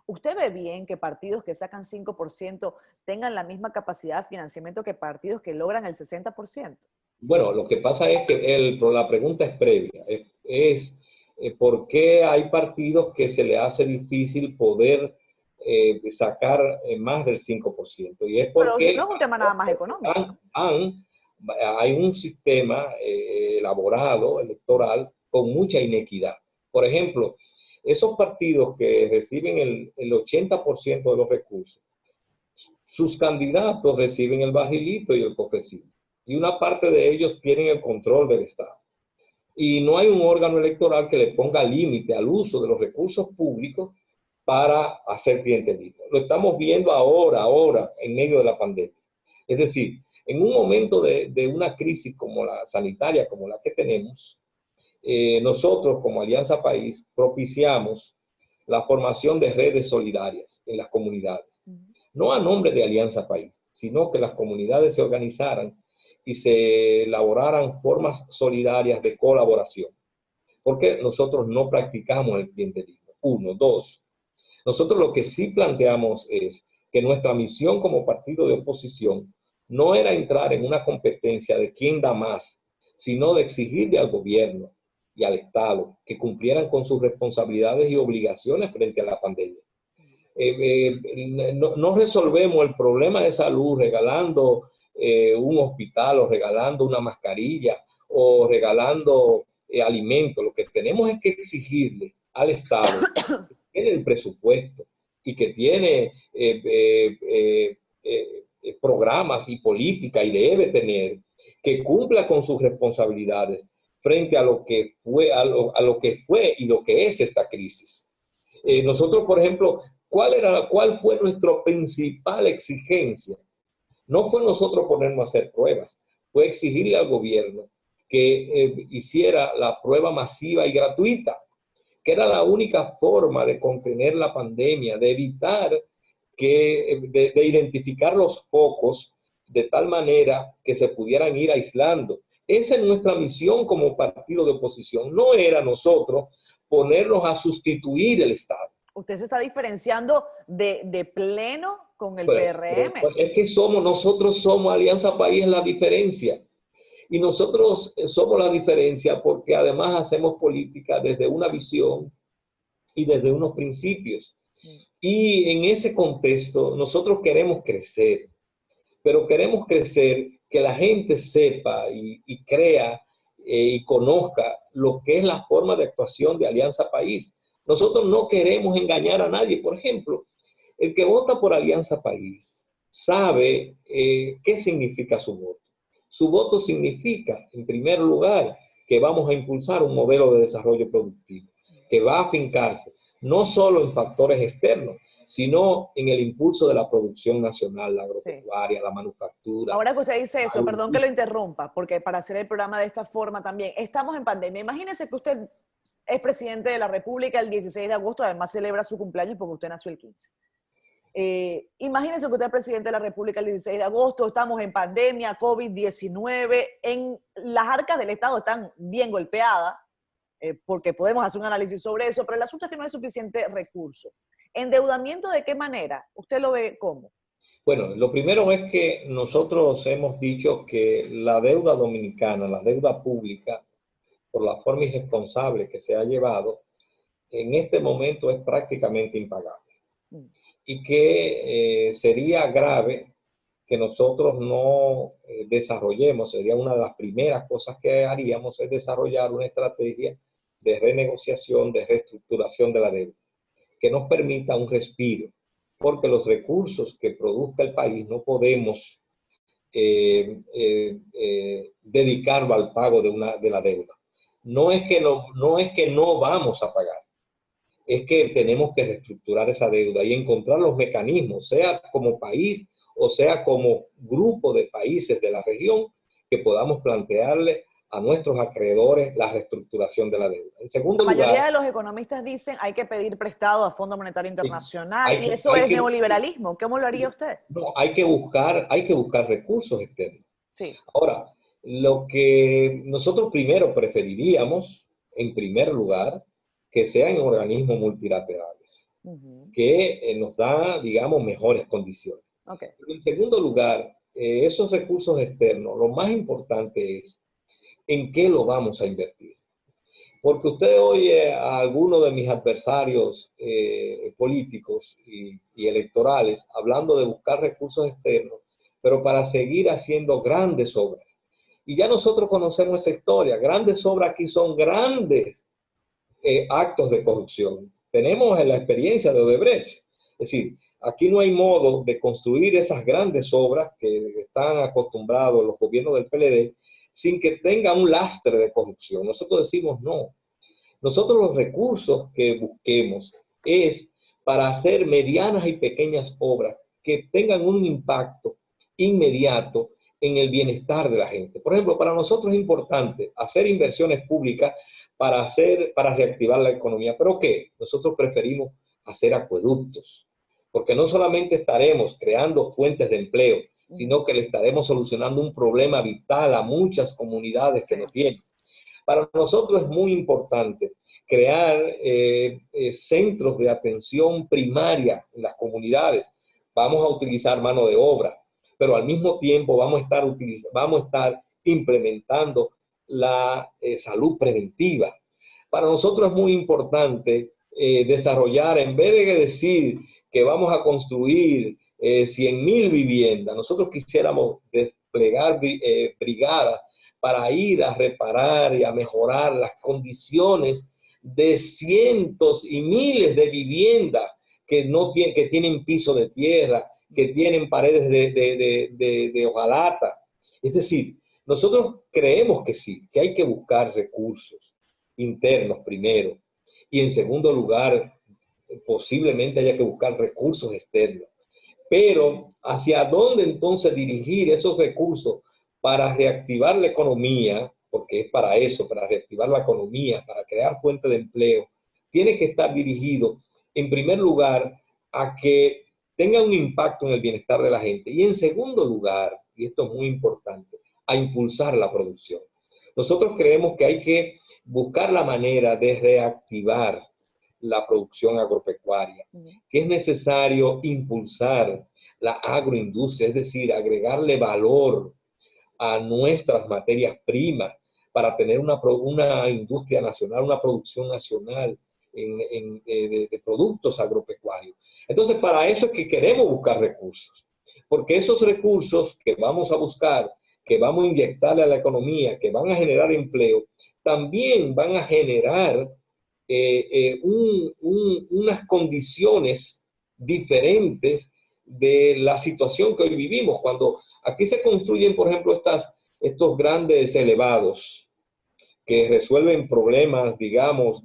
¿Usted ve bien que partidos que sacan 5% tengan la misma capacidad de financiamiento que partidos que logran el 60%? Bueno, lo que pasa es que la pregunta es previa. ¿Por qué hay partidos que se le hace difícil poder sacar más del 5%? Y Sí, es pero porque no es un tema nada más económico. hay un sistema elaborado, electoral, con mucha inequidad. Por ejemplo, esos partidos que reciben el 80% de los recursos, sus candidatos reciben el bajilito y el cofrecito. Y una parte de ellos tienen el control del Estado. Y no hay un órgano electoral que le ponga límite al uso de los recursos públicos para hacer clientelismo. Lo estamos viendo ahora, en medio de la pandemia. Es decir, en un momento de una crisis como la sanitaria, como la que tenemos, nosotros como Alianza País propiciamos la formación de redes solidarias en las comunidades. No a nombre de Alianza País, sino que las comunidades se organizaran y se elaboraran formas solidarias de colaboración. Porque nosotros no practicamos el clientelismo. Uno. Dos, nosotros lo que sí planteamos es que nuestra misión como partido de oposición no era entrar en una competencia de quién da más, sino de exigirle al gobierno y al Estado que cumplieran con sus responsabilidades y obligaciones frente a la pandemia. No resolvemos el problema de salud regalando un hospital o regalando una mascarilla o regalando alimentos. Lo que tenemos es que exigirle al Estado que tiene el presupuesto y que tiene programas y política y debe tener, que cumpla con sus responsabilidades frente a lo que fue, a lo que fue y lo que es esta crisis. Nosotros, por ejemplo, ¿cuál fue nuestra principal exigencia? No fue nosotros ponernos a hacer pruebas, fue exigirle al gobierno que hiciera la prueba masiva y gratuita, que era la única forma de contener la pandemia, de evitar de identificar los focos de tal manera que se pudieran ir aislando. Esa es nuestra misión como partido de oposición. No era nosotros ponernos a sustituir el Estado. Usted se está diferenciando de pleno con el PRM. Es que nosotros somos Alianza País, la diferencia. Y nosotros somos la diferencia porque además hacemos política desde una visión y desde unos principios. Y en ese contexto nosotros queremos crecer, pero queremos crecer que la gente sepa y crea y conozca lo que es la forma de actuación de Alianza País. Nosotros no queremos engañar a nadie. Por ejemplo, el que vota por Alianza País sabe qué significa su voto. Su voto significa, en primer lugar, que vamos a impulsar un modelo de desarrollo productivo, que va a afincarse no solo en factores externos, sino en el impulso de la producción nacional, la agropecuaria, sí, la manufactura. Ahora que usted dice eso, perdón que lo interrumpa, porque para hacer el programa de esta forma también, estamos en pandemia. Imagínese que usted es presidente de la República el 16 de agosto, además celebra su cumpleaños porque usted nació el 15. Imagínense que usted es presidente de la República el 16 de agosto, estamos en pandemia, COVID-19, las arcas del Estado están bien golpeadas, porque podemos hacer un análisis sobre eso, pero el asunto es que no hay suficiente recurso. ¿Endeudamiento de qué manera? ¿Usted lo ve cómo? Bueno, lo primero es que nosotros hemos dicho que la deuda dominicana, la deuda pública, por la forma irresponsable que se ha llevado, en este momento es prácticamente impagable. Y que sería grave que nosotros no desarrollemos, sería una de las primeras cosas que haríamos, es desarrollar una estrategia de renegociación, de reestructuración de la deuda, que nos permita un respiro, porque los recursos que produzca el país no podemos dedicarlo al pago de la deuda. No es que no vamos a pagar, es que tenemos que reestructurar esa deuda y encontrar los mecanismos, sea como país o sea como grupo de países de la región, que podamos plantearle a nuestros acreedores la reestructuración de la deuda. En segundo lugar, la mayoría de los economistas dicen hay que pedir prestado a Fondo Monetario Internacional, y eso es neoliberalismo. ¿Cómo lo haría usted? No, hay que buscar recursos externos. Sí. Ahora, lo que nosotros primero preferiríamos, en primer lugar, que sean organismos multilaterales, que nos da, digamos, mejores condiciones. Okay. En segundo lugar, esos recursos externos, lo más importante es en qué lo vamos a invertir. Porque usted oye a algunos de mis adversarios políticos y electorales hablando de buscar recursos externos, pero para seguir haciendo grandes obras. Y ya nosotros conocemos esa historia. Grandes obras aquí son grandes actos de corrupción. Tenemos la experiencia de Odebrecht. Es decir, aquí no hay modo de construir esas grandes obras que están acostumbrados los gobiernos del PLD sin que tenga un lastre de corrupción. Nosotros decimos no. Nosotros los recursos que busquemos es para hacer medianas y pequeñas obras que tengan un impacto inmediato en el bienestar de la gente. Por ejemplo, para nosotros es importante hacer inversiones públicas para reactivar la economía. ¿Pero qué? Nosotros preferimos hacer acueductos, porque no solamente estaremos creando fuentes de empleo, sino que le estaremos solucionando un problema vital a muchas comunidades que no tienen. Para nosotros es muy importante crear centros de atención primaria en las comunidades. Vamos a utilizar mano de obra, pero al mismo tiempo vamos a estar implementando la salud preventiva. Para nosotros es muy importante desarrollar, en vez de decir que vamos a construir 100.000 viviendas, nosotros quisiéramos desplegar brigadas para ir a reparar y a mejorar las condiciones de cientos y miles de viviendas que tienen piso de tierra, que tienen paredes de hojalata. Es decir, nosotros creemos que sí, que hay que buscar recursos internos primero, y en segundo lugar, posiblemente haya que buscar recursos externos. Pero, ¿hacia dónde entonces dirigir esos recursos para reactivar la economía? Porque es para eso, para reactivar la economía, para crear fuentes de empleo. Tiene que estar dirigido, en primer lugar, a que tenga un impacto en el bienestar de la gente. Y en segundo lugar, y esto es muy importante, a impulsar la producción. Nosotros creemos que hay que buscar la manera de reactivar la producción agropecuaria, que es necesario impulsar la agroindustria, es decir, agregarle valor a nuestras materias primas para tener una industria nacional, una producción nacional de productos agropecuarios. Entonces, para eso es que queremos buscar recursos, porque esos recursos que vamos a buscar, que vamos a inyectarle a la economía, que van a generar empleo, también van a generar unas condiciones diferentes de la situación que hoy vivimos. Cuando aquí se construyen, por ejemplo, estos grandes elevados que resuelven problemas, digamos,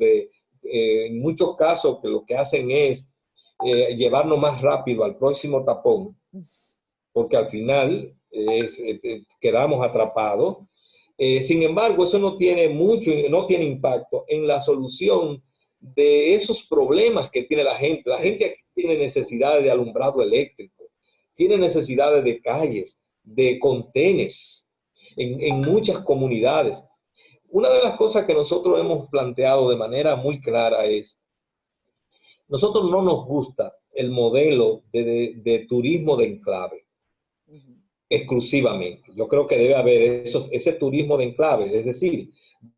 en muchos casos que lo que hacen es llevarnos más rápido al próximo tapón, porque al final quedamos atrapados. Sin embargo, eso no tiene impacto en la solución de esos problemas que tiene la gente. La gente aquí tiene necesidades de alumbrado eléctrico, tiene necesidades de calles, de contenes en muchas comunidades. Una de las cosas que nosotros hemos planteado de manera muy clara es, nosotros no nos gusta el modelo de turismo de enclave. Exclusivamente. Yo creo que debe haber ese turismo de enclave, es decir,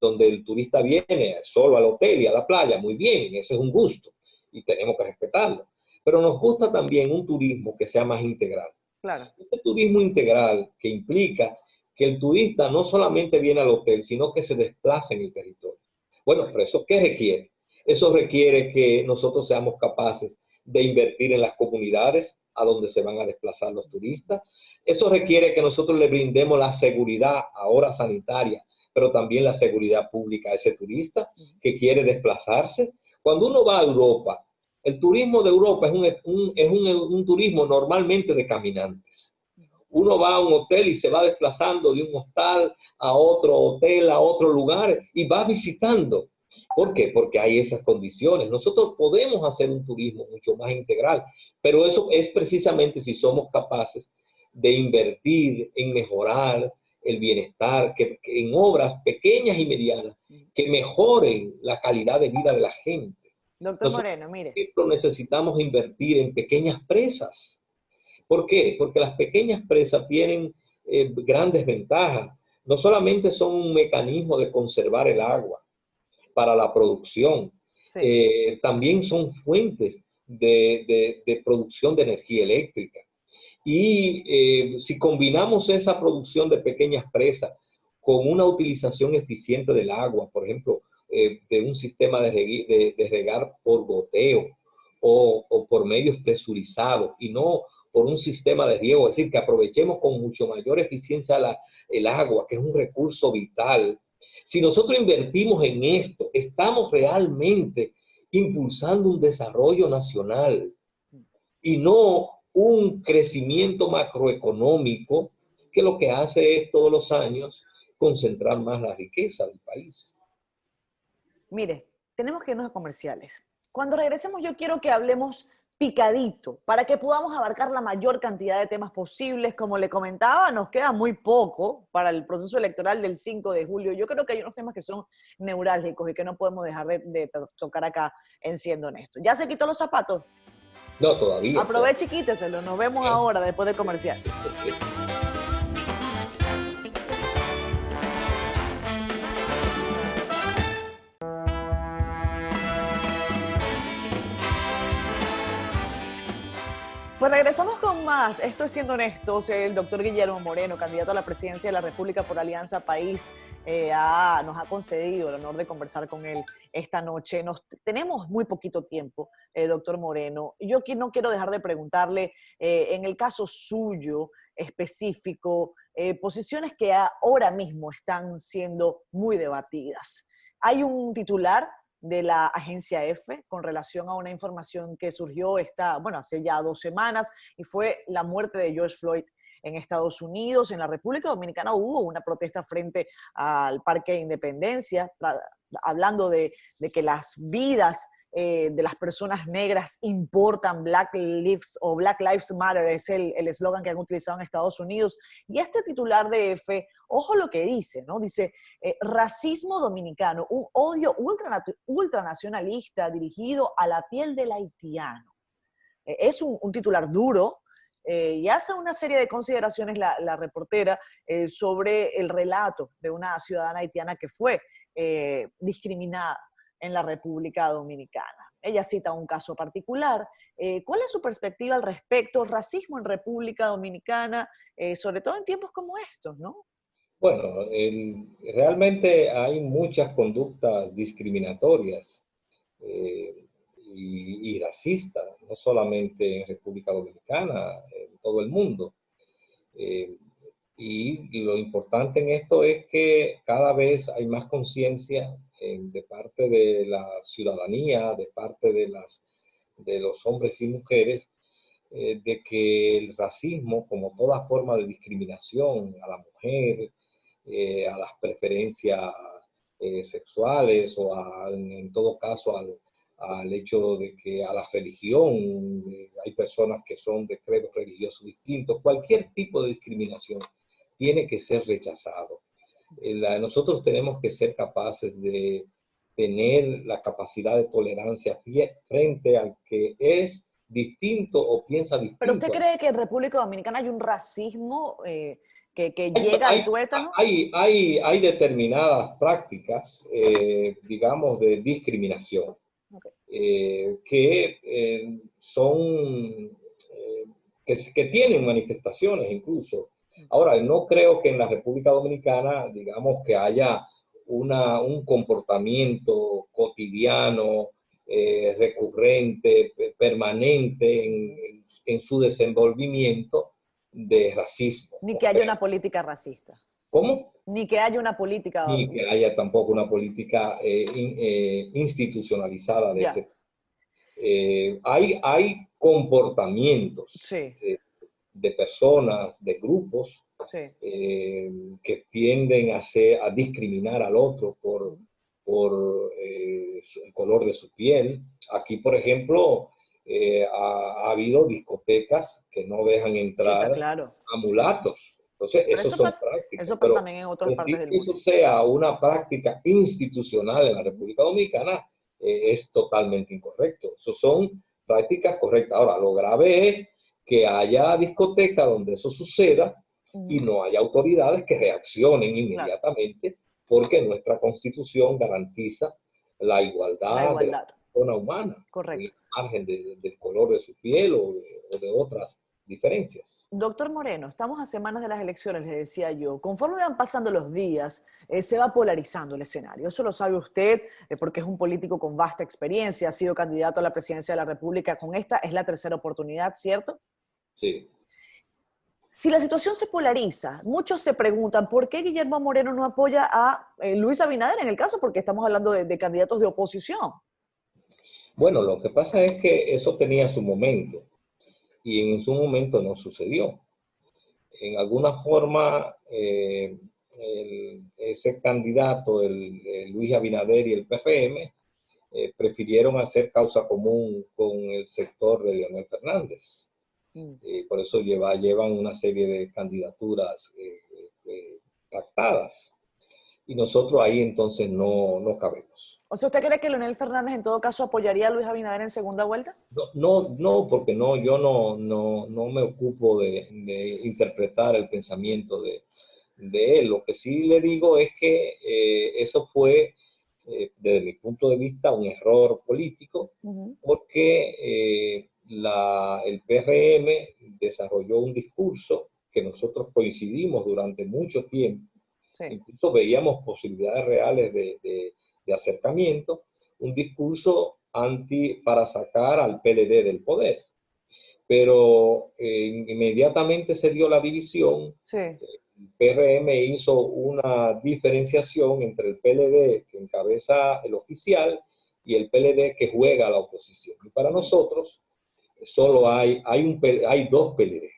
donde el turista viene solo al hotel y a la playa, muy bien, ese es un gusto y tenemos que respetarlo. Pero nos gusta también un turismo que sea más integral. Claro. Este turismo integral que implica que el turista no solamente viene al hotel, sino que se desplaza en el territorio. Bueno, pero ¿eso qué requiere? Eso requiere que nosotros seamos capaces de invertir en las comunidades a donde se van a desplazar los turistas. Eso requiere que nosotros le brindemos la seguridad ahora sanitaria, pero también la seguridad pública a ese turista que quiere desplazarse. Cuando uno va a Europa, el turismo de Europa es un turismo normalmente de caminantes. Uno va a un hotel y se va desplazando de un hostal a otro hotel, a otro lugar y va visitando. ¿Por qué? Porque hay esas condiciones. Nosotros podemos hacer un turismo mucho más integral, pero eso es precisamente si somos capaces de invertir en mejorar el bienestar, que en obras pequeñas y medianas que mejoren la calidad de vida de la gente. Doctor Nosotros, Moreno, mire. por ejemplo, necesitamos invertir en pequeñas presas. ¿Por qué? Porque las pequeñas presas tienen grandes ventajas. No solamente son un mecanismo de conservar el agua para la producción, Sí. también son fuentes de producción de energía eléctrica. Y si combinamos esa producción de pequeñas presas con una utilización eficiente del agua, por ejemplo, de un sistema de regar por goteo o por medios presurizados y no por un sistema de riego, es decir, que aprovechemos con mucho mayor eficiencia el agua, que es un recurso vital. Si nosotros invertimos en esto, estamos realmente impulsando un desarrollo nacional y no un crecimiento macroeconómico que lo que hace es todos los años concentrar más la riqueza del país. Mire, tenemos que irnos a comerciales. Cuando regresemos yo quiero que hablemos picadito para que podamos abarcar la mayor cantidad de temas posibles. Como le comentaba, nos queda muy poco para el proceso electoral del 5 de julio. Yo creo que hay unos temas que son neurálgicos y que no podemos dejar de tocar acá en Siendo Honesto. ¿Ya se quitó los zapatos? No, todavía. Aproveche y quíteselo. Nos vemos ahora después del comercial. Pues regresamos con más. Esto es Siendo Honestos. El doctor Guillermo Moreno, candidato a la presidencia de la República por Alianza País, nos ha concedido el honor de conversar con él esta noche. Tenemos muy poquito tiempo, doctor Moreno. Yo no quiero dejar de preguntarle, en el caso suyo específico, posiciones que ahora mismo están siendo muy debatidas. Hay un titular de la agencia EFE con relación a una información que surgió hace ya 2 semanas, y fue la muerte de George Floyd en Estados Unidos. En la República Dominicana hubo una protesta frente al Parque de Independencia, hablando de que las vidas de las personas negras importan. Black Lives Matter es el eslogan que han utilizado en Estados Unidos. Y este titular de EFE, ojo lo que dice, ¿no? Dice, racismo dominicano, un odio ultranacionalista dirigido a la piel del haitiano. Es un titular duro, y hace una serie de consideraciones la reportera sobre el relato de una ciudadana haitiana que fue discriminada en la República Dominicana. Ella cita un caso particular. ¿Cuál es su perspectiva al respecto? Racismo en República Dominicana, sobre todo en tiempos como estos, ¿no? Bueno, realmente hay muchas conductas discriminatorias y racistas, no solamente en República Dominicana, en todo el mundo. Y lo importante en esto es que cada vez hay más conciencia de parte de la ciudadanía, de parte de los hombres y mujeres, de que el racismo, como toda forma de discriminación a la mujer, a las preferencias sexuales o en todo caso al hecho de que a la religión, hay personas que son de credos religiosos distintos, cualquier tipo de discriminación tiene que ser rechazado. Nosotros tenemos que ser capaces de tener la capacidad de tolerancia frente al que es distinto o piensa distinto. ¿Pero usted cree que en República Dominicana hay un racismo que llega al tuétano? Hay determinadas prácticas, digamos, de discriminación, que son, que tienen manifestaciones incluso. Ahora, no creo que en la República Dominicana, digamos, que haya un comportamiento cotidiano, recurrente, permanente en su desenvolvimiento de racismo. Ni que haya una política racista. ¿Cómo? Ni que haya una política. Ni que haya tampoco una política institucionalizada de ese. Hay comportamientos, sí, de personas, de grupos, sí, que tienden a discriminar al otro por el color de su piel. Aquí, por ejemplo, ha habido discotecas que no dejan entrar sí, está claro, a mulatos. Entonces, Pero eso eso son pasa, prácticas. eso pasa Pero también en otras partes decir del que eso mundo. sea una práctica institucional en la República Dominicana es totalmente incorrecto. Eso son prácticas correctas. Ahora, lo grave es que haya discotecas donde eso suceda y no haya autoridades que reaccionen Claro, inmediatamente porque nuestra Constitución garantiza la la igualdad de la igualdad, persona humana, correcto. al margen del color de su piel o de otras diferencias. Doctor Moreno, estamos a semanas de las elecciones, le decía yo. Conforme van pasando los días, se va polarizando el escenario. Eso lo sabe usted, porque es un político con vasta experiencia, ha sido candidato a la presidencia de la República. Con esta es la tercera oportunidad, ¿cierto? Sí. Si la situación se polariza, muchos se preguntan por qué Guillermo Moreno no apoya a Luis Abinader en el caso, porque estamos hablando de candidatos de oposición. Bueno, lo que pasa es que eso tenía su momento y en su momento no sucedió. En alguna forma, ese candidato, el Luis Abinader y el PRM, prefirieron hacer causa común con el sector de Leonel Fernández. Por eso llevan una serie de candidaturas pactadas. Y nosotros ahí entonces no cabemos. O sea, ¿usted cree que Leonel Fernández en todo caso apoyaría a Luis Abinader en segunda vuelta? No, porque yo no me ocupo de interpretar el pensamiento de él. Lo que sí le digo es que eso fue, desde mi punto de vista, un error político, porque el PRM desarrolló un discurso que nosotros coincidimos durante mucho tiempo. Sí. Incluso veíamos posibilidades reales de acercamiento, un discurso para sacar al PLD del poder. Pero inmediatamente se dio la división. Sí. El PRM hizo una diferenciación entre el PLD que encabeza el oficial y el PLD que juega a la oposición. Y para nosotros solo hay dos PLD.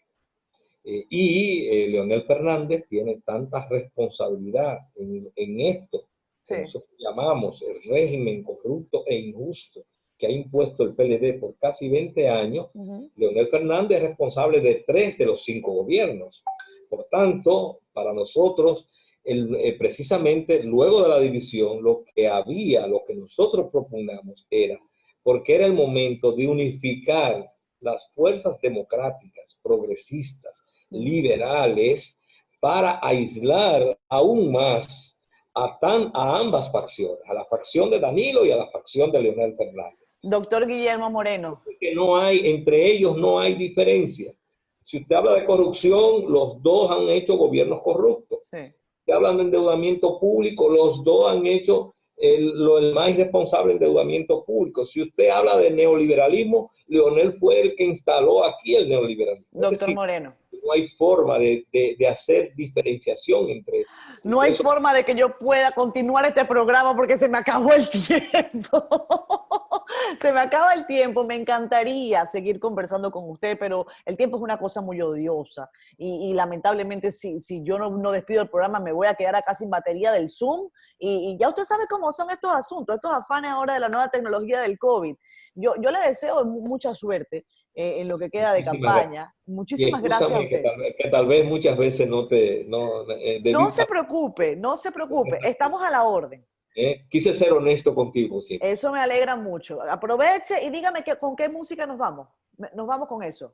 Leonel Fernández tiene tanta responsabilidad en esto que nosotros llamamos el régimen corrupto e injusto que ha impuesto el PLD por casi 20 años. Leonel Fernández es responsable de 3 de los 5 gobiernos. Por tanto, para nosotros, precisamente luego de la división, lo que nosotros propugnamos porque era el momento de unificar las fuerzas democráticas, progresistas, liberales, para aislar aún más a ambas facciones, a la facción de Danilo y a la facción de Leonel Fernández. Doctor Guillermo Moreno. Que entre ellos no hay diferencia. Si usted habla de corrupción, los dos han hecho gobiernos corruptos. Sí. Si hablan de endeudamiento público, los dos han hecho el más irresponsable endeudamiento público. Si usted habla de neoliberalismo, Leonel fue el que instaló aquí el neoliberalismo. Doctor Moreno. No hay forma de hacer diferenciación entre... No hay forma de que yo pueda continuar este programa porque se me acabó el tiempo. Se me acaba el tiempo. Me encantaría seguir conversando con usted, pero el tiempo es una cosa muy odiosa. Y lamentablemente, si yo no despido el programa, me voy a quedar acá sin batería del Zoom. Y ya usted sabe cómo son estos asuntos, estos afanes ahora de la nueva tecnología del COVID. Yo le deseo mucha suerte en lo que queda de campaña. Muchísimas gracias a usted. Que tal vez muchas veces no se preocupe, no se preocupe. Estamos a la orden. Quise ser honesto contigo, sí. Eso me alegra mucho. Aproveche y dígame con qué música nos vamos. Nos vamos con eso.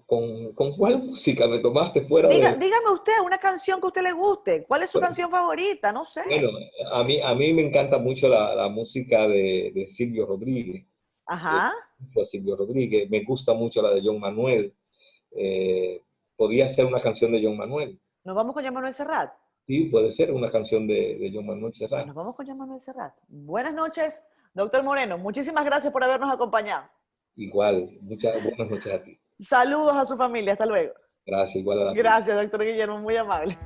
¿Con cuál música me tomaste fuera Dígame usted una canción que a usted le guste. ¿Cuál es su canción favorita? No sé. Bueno, a mí me encanta mucho la música de Silvio Rodríguez. Ajá. Silvio Rodríguez. Me gusta mucho la de John Manuel. Podría ser una canción de John Manuel. ¿Nos vamos con John Manuel Serrat? Sí, puede ser una canción de John Manuel Serrat. Nos vamos con John Manuel Serrat. Buenas noches, doctor Moreno. Muchísimas gracias por habernos acompañado. Igual, muchas buenas noches a ti. Saludos a su familia. Hasta luego. Gracias, igual a la Gracias, doctor Guillermo. Muy amable.